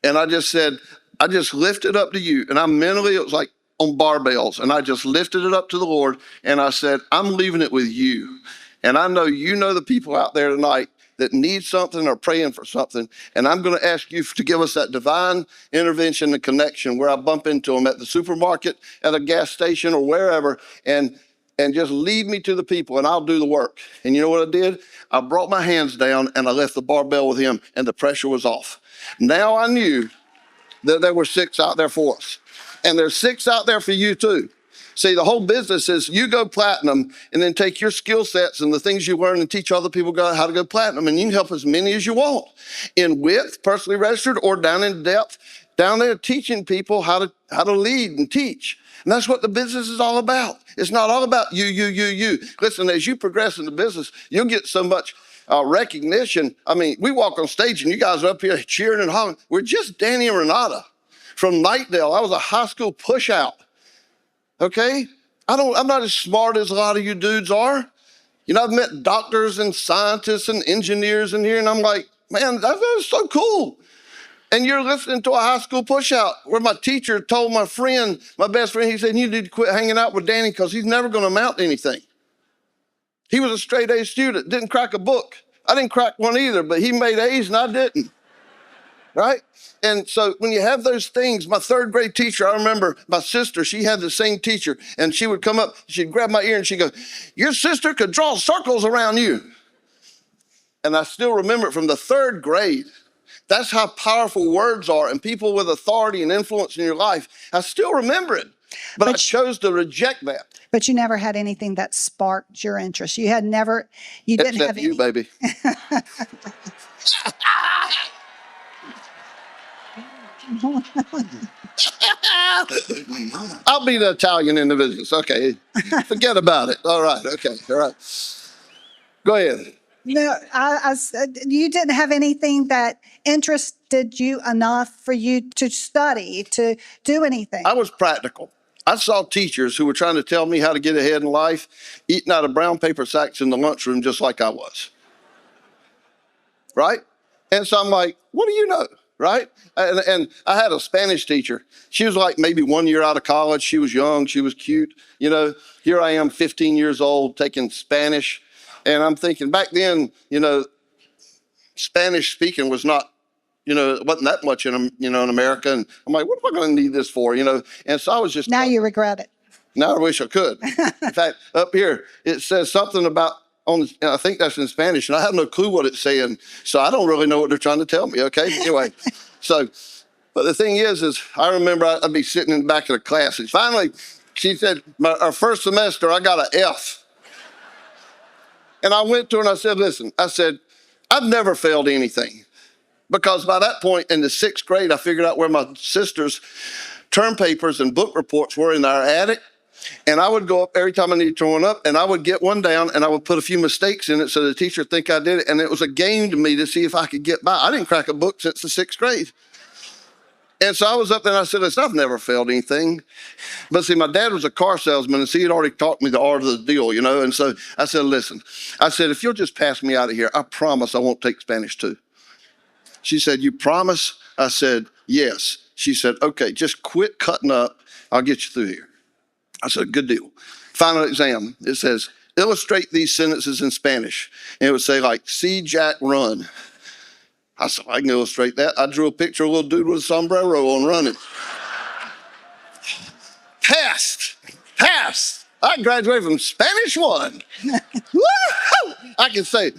And I just said, I just lifted up to you. And it was like on barbells. And I just lifted it up to the Lord. And I said, I'm leaving it with you. And I know you know the people out there tonight that need something or praying for something. And I'm going to ask you to give us that divine intervention and connection where I bump into them at the supermarket, at a gas station, or wherever, and just lead me to the people, and I'll do the work. And you know what I did? I brought my hands down and I left the barbell with him, and the pressure was off. Now I knew that there were 6 out there for us. And there's 6 out there for you too. See, the whole business is you go platinum and then take your skill sets and the things you learn and teach other people how to go platinum. And you can help as many as you want in width, personally registered, or down in depth, down there teaching people how to lead and teach. And that's what the business is all about. It's not all about you. Listen, as you progress in the business, you'll get so much recognition. I mean, we walk on stage and you guys are up here cheering and hollering. We're just Danny and Renata from Nightdale. I was a high school push out. Okay? I'm not as smart as a lot of you dudes are. You know, I've met doctors and scientists and engineers in here, and I'm like, man, that's so cool. And you're listening to a high school push out where my teacher told my friend, my best friend, he said, you need to quit hanging out with Danny because he's never going to amount to anything. He was a straight A student, didn't crack a book. I didn't crack one either, but he made A's and I didn't. Right? And so when you have those things, my 3rd grade teacher, I remember my sister, she had the same teacher, and she would come up, she'd grab my ear and she'd go, your sister could draw circles around you. And I still remember it from the 3rd grade. That's how powerful words are, and people with authority and influence in your life. I still remember it, but I chose to reject that. But you never had anything that sparked your interest. You didn't Except have you, baby. I'll be the Italian in the business. Okay. Forget about it. All right. Okay. All right. Go ahead. No, I said you didn't have anything that interested you enough for you to study, to do anything. I was practical. I saw teachers who were trying to tell me how to get ahead in life eating out of brown paper sacks in the lunchroom just like I was. Right? And so I'm like, what do you know? Right? And I had a Spanish teacher. She was like maybe 1 year out of college. She was young. She was cute. You know, here I am, 15 years old, taking Spanish. And I'm thinking back then, you know, Spanish speaking was not, you know, it wasn't that much in, you know, in America. And I'm like, what am I going to need this for? You know, and so I was just. Now you regret it. Now I wish I could. In fact, up here, it says something about, I think that's in Spanish, and I have no clue what it's saying. So I don't really know what they're trying to tell me. Okay. Anyway, but the thing is I remember I'd be sitting in the back of the class, and finally she said, our first semester, I got an F. And I went to her and I said, listen, I said, I've never failed anything. Because by that point in the 6th grade, I figured out where my sister's term papers and book reports were in our attic. And I would go up every time I needed to turn one up, and I would get one down, and I would put a few mistakes in it so the teacher would think I did it. And it was a game to me to see if I could get by. I didn't crack a book since the 6th grade. And so I was up there and I said, listen, I've never failed anything. But see, my dad was a car salesman, and so he had already taught me the art of the deal, you know. And so I said, listen, I said, if you'll just pass me out of here, I promise I won't take Spanish 2. She said, you promise? I said, yes. She said, okay, just quit cutting up. I'll get you through here. I said, good deal. Final exam. It says, illustrate these sentences in Spanish. And it would say like, see Jack run. I said, I can illustrate that. I drew a picture of a little dude with a sombrero on running. Passed. I graduated from Spanish 1. Woo-hoo! I can say,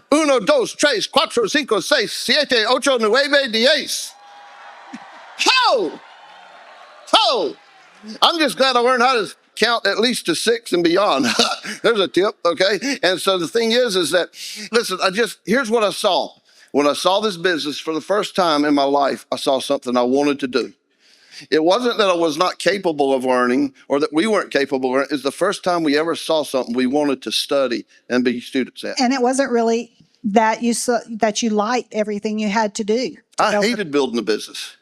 1, 2, 3, 4, 5, 6, 7, 8, 9, 10. How? I'm just glad I learned how to count at least to 6 and beyond. There's a tip, okay? And so the thing is that, listen, here's what I saw. When I saw this business for the first time in my life, I saw something I wanted to do. It wasn't that I was not capable of learning or that we weren't capable of learning. It's the first time we ever saw something we wanted to study and be students at. And it wasn't really that you liked everything you had to do. I hated building a business.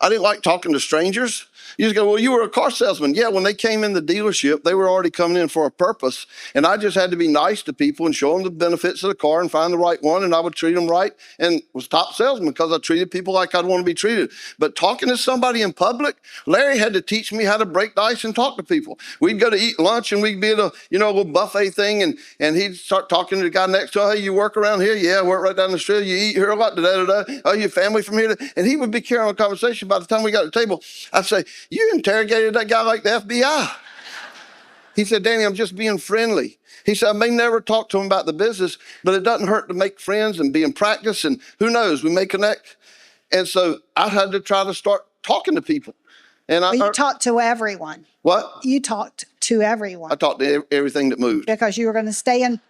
I didn't like talking to strangers. You just go, well, you were a car salesman. Yeah, when they came in the dealership, they were already coming in for a purpose. And I just had to be nice to people and show them the benefits of the car and find the right one. And I would treat them right and was top salesman because I treated people like I'd want to be treated. But talking to somebody in public, Larry had to teach me how to break the ice and talk to people. We'd go to eat lunch and we'd be at a little buffet thing. And he'd start talking to the guy next to him. Hey, you work around here? Yeah, I work right down the street. You eat here a lot? Da-da-da-da. Oh, your family from here? And he would be carrying on a conversation. By the time we got to the table, I'd say, you interrogated that guy like the FBI. He said, Danny, I'm just being friendly. He said, I may never talk to him about the business, but it doesn't hurt to make friends and be in practice. And who knows, we may connect. And so I had to try to start talking to people. And you talked to everyone. What? You talked to everyone. I talked to everything that moved. Because you were going to stay in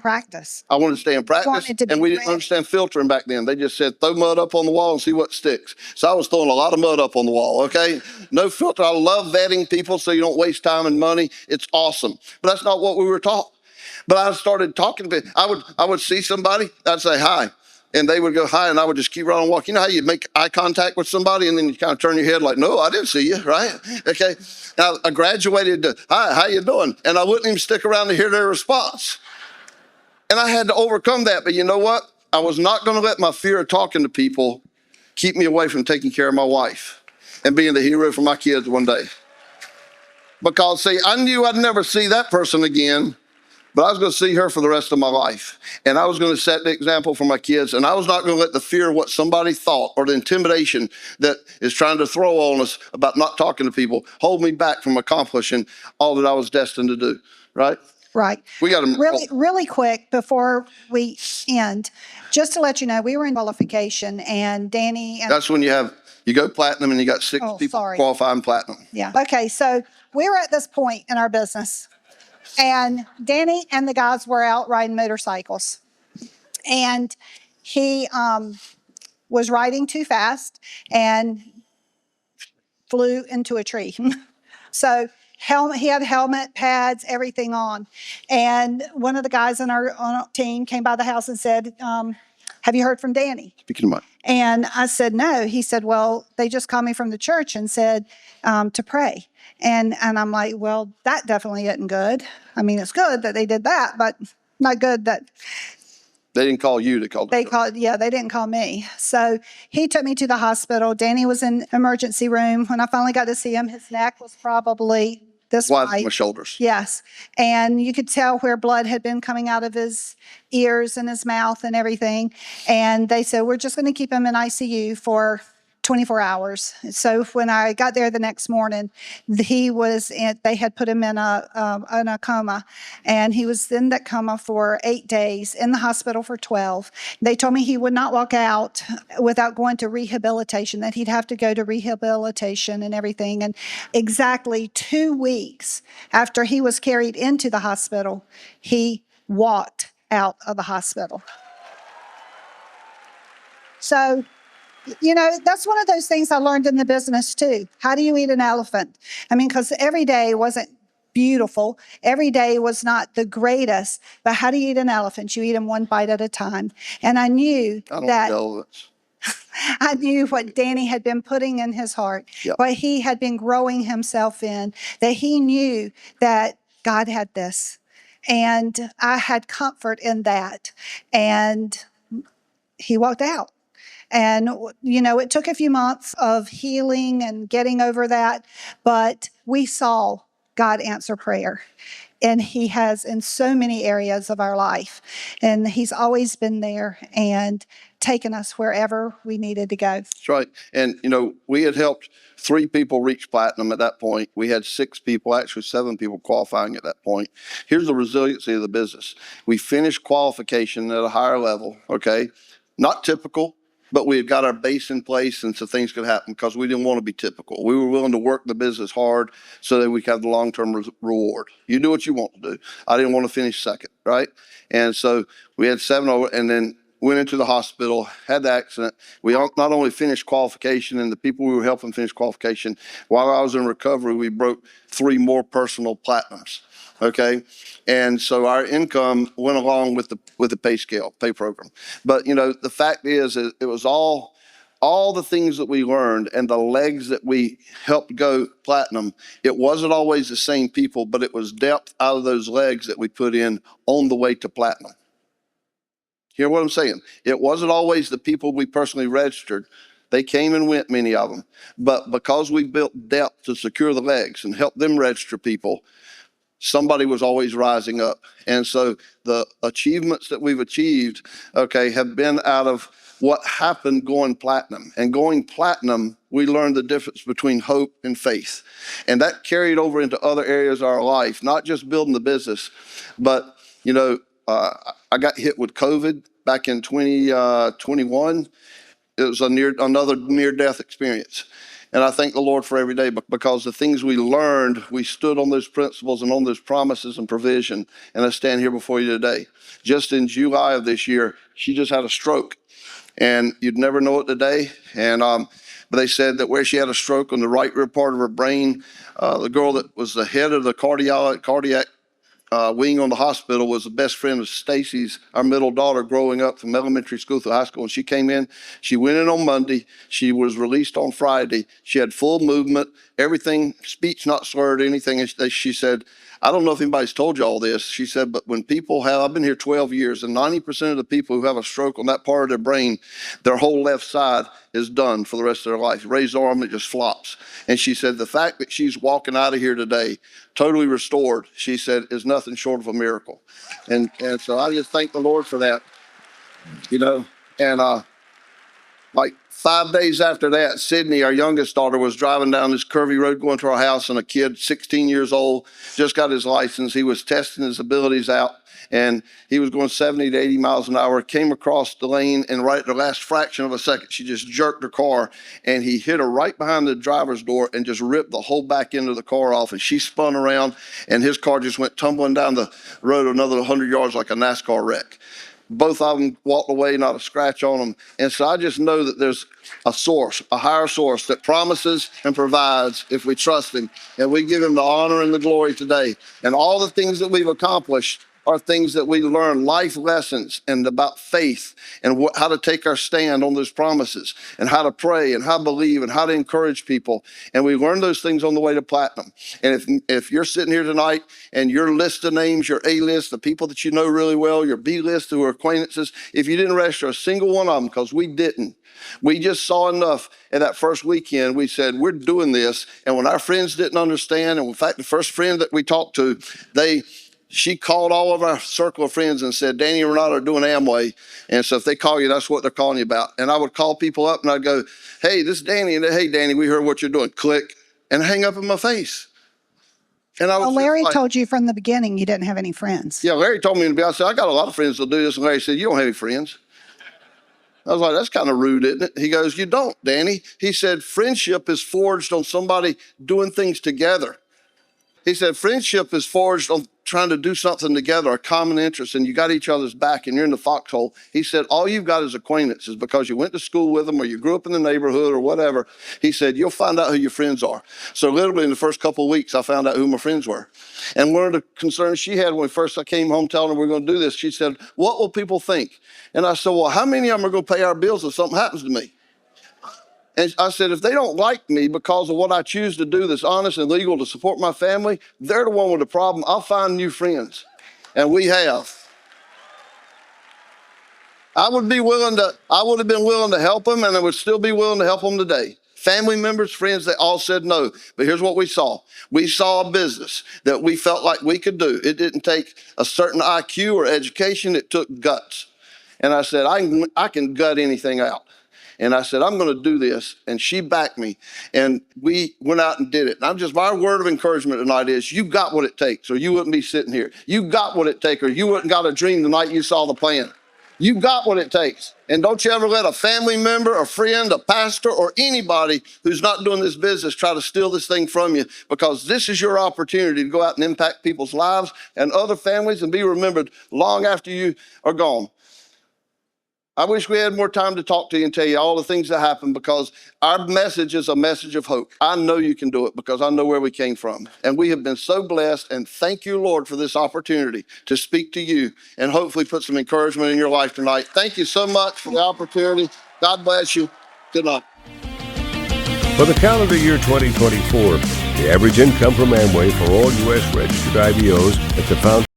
practice. I wanted to stay in practice, and we didn't understand filtering back then. They just said, throw mud up on the wall and see what sticks. So I was throwing a lot of mud up on the wall, okay? No filter. I love vetting people so you don't waste time and money. It's awesome. But that's not what we were taught. But I started talking to people. I would see somebody, I'd say, hi. And they would go, hi, and I would just keep right on walking. You know how you make eye contact with somebody and then you kind of turn your head like, no, I didn't see you, right? Okay. Now, I graduated to, hi, how you doing? And I wouldn't even stick around to hear their response. And I had to overcome that. But you know what? I was not going to let my fear of talking to people keep me away from taking care of my wife and being the hero for my kids one day. Because, see, I knew I'd never see that person again. But I was going to see her for the rest of my life. And I was going to set the example for my kids. And I was not going to let the fear of what somebody thought or the intimidation that is trying to throw on us about not talking to people hold me back from accomplishing all that I was destined to do. Right? Right. We got to really quick before we end, just to let you know, we were in qualification and Danny. That's when you go platinum and you got 6 people qualifying platinum. Yeah. Okay. So we were at this point in our business. And Danny and the guys were out riding motorcycles. And he was riding too fast and flew into a tree. So he had helmet, pads, everything on. And one of the guys on our team came by the house and said, have you heard from Danny? Speaking of mine. And I said, no. He said, well, they just called me from the church and said to pray. And I'm like, well, that definitely isn't good. I mean, it's good that they did that, but not good that They didn't call you, they called the they church. called. Yeah, they didn't call me. So he took me to the hospital. Danny was in emergency room. When I finally got to see him, his neck was probably this Wide from wide. my shoulders. Yes. And you could tell where blood had been coming out of his ears and his mouth and everything. And they said, we're just going to keep him in ICU for 24 hours. So when I got there the next morning, they had put him in a coma, and he was in that coma for 8 days, in the hospital for 12. They told me he would not walk out without going to rehabilitation, that he'd have to go to rehabilitation and everything. And exactly 2 weeks after he was carried into the hospital, he walked out of the hospital. So, that's one of those things I learned in the business too. How do you eat an elephant? I mean, because every day wasn't beautiful. Every day was not the greatest. But how do you eat an elephant? You eat him one bite at a time. And I knew I don't that know. I knew what Danny had been putting in his heart, Yep. what he had been growing himself in, that he knew that God had this. And I had comfort in that. And he walked out. And, it took a few months of healing and getting over that, but we saw God answer prayer. And he has in so many areas of our life. And he's always been there and taken us wherever we needed to go. That's right. And, we had helped 3 people reach platinum at that point. We had 6 people, actually 7 people qualifying at that point. Here's the resiliency of the business. We finished qualification at a higher level, okay? Not typical, but we had got our base in place, and so things could happen because we didn't want to be typical. We were willing to work the business hard so that we could have the long-term reward. You do what you want to do. I didn't want to finish second, right? And so we had 7 over, and then went into the hospital, had the accident. We not only finished qualification, and the people we were helping finish qualification, while I was in recovery, we broke 3 more personal platinums. Okay. And so our income went along with the pay scale, pay program. But, the fact is, it was all the things that we learned and the legs that we helped go platinum. It wasn't always the same people, but it was depth out of those legs that we put in on the way to platinum. Hear what I'm saying? It wasn't always the people we personally registered. They came and went, many of them. But because we built depth to secure the legs and help them register people, somebody was always rising up. And so the achievements that we've achieved, okay, have been out of what happened going platinum. And going platinum, we learned the difference between hope and faith. And that carried over into other areas of our life, not just building the business, but, I got hit with COVID back in 2021. It was another near-death experience. And I thank the Lord for every day, because the things we learned, we stood on those principles and on those promises and provision. And I stand here before you today. Just in July of this year, she just had a stroke. And you'd never know it today. And but they said that where she had a stroke on the right rear part of her brain, the girl that was the head of the cardiac wing on the hospital was the best friend of Stacy's, our middle daughter, growing up from elementary school through high school. And she came in, she went in on Monday, she was released on Friday. She had full movement, everything, speech not slurred, anything. And she said, I don't know if anybody's told you all this. She said, but when people I've been here 12 years, and 90% of the people who have a stroke on that part of their brain, their whole left side is done for the rest of their life. Raised arm, it just flops. And she said, the fact that she's walking out of here today, totally restored, she said, is nothing short of a miracle. And so I just thank the Lord for that, and like 5 days after that, Sydney, our youngest daughter, was driving down this curvy road going to our house, and a kid, 16 years old, just got his license. He was testing his abilities out, and he was going 70 to 80 miles an hour, came across the lane, and right at the last fraction of a second, she just jerked her car, and he hit her right behind the driver's door and just ripped the whole back end of the car off, and she spun around, and his car just went tumbling down the road another 100 yards like a NASCAR wreck. Both of them walked away, not a scratch on them. And so I just know that there's a source, a higher source that promises and provides if we trust him. And we give him the honor and the glory today. And all the things that we've accomplished are things that we learn, life lessons and about faith and how to take our stand on those promises and how to pray and how to believe and how to encourage people. And we learn those things on the way to platinum. And if you're sitting here tonight and your list of names, your A list, the people that you know really well, your B list who are acquaintances, if you didn't register a single one of them, because we didn't, we just saw enough in that first weekend. We said, we're doing this. And when our friends didn't understand, and in fact, the first friend that we talked to, she called all of our circle of friends and said, Danny and Renata are doing Amway. And so if they call you, that's what they're calling you about. And I would call people up and I'd go, hey, this is Danny. And hey, Danny, we heard what you're doing. Click, and hang up in my face. And I was Well, Larry told you from the beginning you didn't have any friends. Yeah, Larry told me to be. I said, I got a lot of friends that'll do this. And Larry said, you don't have any friends. I was like, that's kind of rude, isn't it? He goes, you don't, Danny. He said, friendship is forged on somebody doing things together. He said, friendship is forged on trying to do something together, a common interest, and you got each other's back and you're in the foxhole. He said, all you've got is acquaintances because you went to school with them or you grew up in the neighborhood or whatever. He said, you'll find out who your friends are. So literally in the first couple of weeks, I found out who my friends were. And one of the concerns she had when I came home telling her we're going to do this, she said, what will people think? And I said, well, how many of them are going to pay our bills if something happens to me? And I said, if they don't like me because of what I choose to do that's honest and legal to support my family, they're the one with the problem. I'll find new friends. And we have. I would have been willing to help them, and I would still be willing to help them today. Family members, friends, they all said no. But here's what we saw. We saw a business that we felt like we could do. It didn't take a certain IQ or education. It took guts. And I said, I can gut anything out. And I said, I'm going to do this. And she backed me. And we went out and did it. And my word of encouragement tonight is you got what it takes or you wouldn't be sitting here. You got what it takes or you wouldn't got a dream the night you saw the plan. You got what it takes. And don't you ever let a family member, a friend, a pastor, or anybody who's not doing this business try to steal this thing from you, because this is your opportunity to go out and impact people's lives and other families and be remembered long after you are gone. I wish we had more time to talk to you and tell you all the things that happened, because our message is a message of hope. I know you can do it because I know where we came from. And we have been so blessed, and thank you, Lord, for this opportunity to speak to you and hopefully put some encouragement in your life tonight. Thank you so much for the opportunity. God bless you. Good night. For the calendar year 2024, the average income from Amway for all U.S. registered IBOs at the foundation